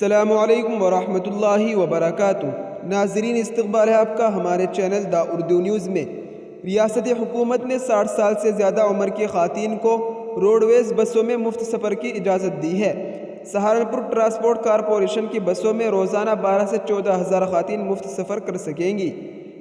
السلام علیکم ورحمۃ اللہ وبرکاتہ۔ ناظرین، استقبال ہے آپ کا ہمارے چینل دا اردو نیوز میں۔ ریاستی حکومت نے 60 سال سے زیادہ عمر کی خواتین کو روڈ ویز بسوں میں مفت سفر کی اجازت دی ہے۔ سہارنپور ٹرانسپورٹ کارپوریشن کی بسوں میں روزانہ 12 سے 14 ہزار خواتین مفت سفر کر سکیں گی۔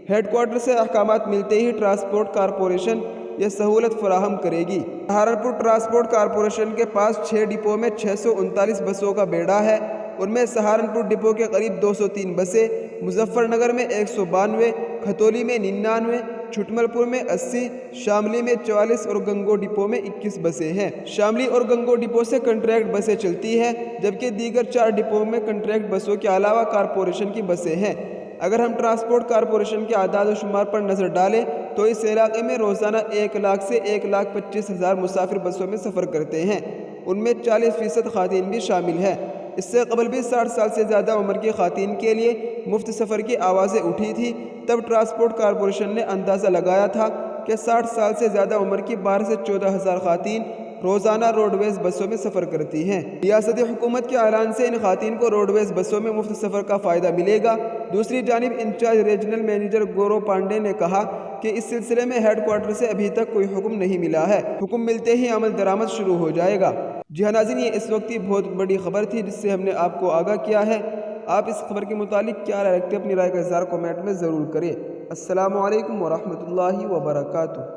ہیڈ کوارٹر سے احکامات ملتے ہی ٹرانسپورٹ کارپوریشن یہ سہولت فراہم کرے گی۔ سہارنپور ٹرانسپورٹ کارپوریشن کے پاس 6 ڈپو میں 639 بسوں کا بیڑا ہے۔ ان میں سہارنپور ڈپو کے قریب 203 بسیں، مظفر نگر میں 192، کھتولی میں 99، چھٹمل پور میں 80، شاملی میں 44 اور گنگو ڈپو میں 21 بسیں ہیں۔ شاملی اور گنگو ڈپو سے کنٹریکٹ بسیں چلتی ہیں، جبکہ دیگر 4 ڈپو میں کنٹریکٹ بسوں کے علاوہ کارپوریشن کی بسیں ہیں۔ اگر ہم ٹرانسپورٹ کارپوریشن کے اعداد و شمار پر نظر ڈالیں تو اس علاقے میں روزانہ 1 لاکھ سے 1,25,000 مسافر بسوں میں سفر کرتے ہیں۔ ان میں 40% خواتین بھی شامل ہیں۔ اس سے قبل بھی 60 سال سے زیادہ عمر کی خواتین کے لیے مفت سفر کی آوازیں اٹھی تھی۔ تب ٹرانسپورٹ کارپوریشن نے اندازہ لگایا تھا کہ 60 سال سے زیادہ عمر کی 12 سے 14 ہزار خواتین روزانہ روڈ ویز بسوں میں سفر کرتی ہیں۔ ریاستی حکومت کے اعلان سے ان خواتین کو روڈ ویز بسوں میں مفت سفر کا فائدہ ملے گا۔ دوسری جانب انچارج ریجنل مینیجر گورو پانڈے نے کہا کہ اس سلسلے میں ہیڈ کوارٹر سے ابھی تک کوئی حکم نہیں ملا ہے۔ حکم ملتے ہی عمل درآمد شروع ہو جائے گا۔ جی ہاں ناظرین، یہ اس وقت کی بہت بڑی خبر تھی جس سے ہم نے آپ کو آگاہ کیا ہے۔ آپ اس خبر کے متعلق کیا رائے رکھتے ہیں؟ اپنی رائے کا اظہار کمنٹ میں ضرور کریں۔ السلام علیکم ورحمۃ اللہ وبرکاتہ۔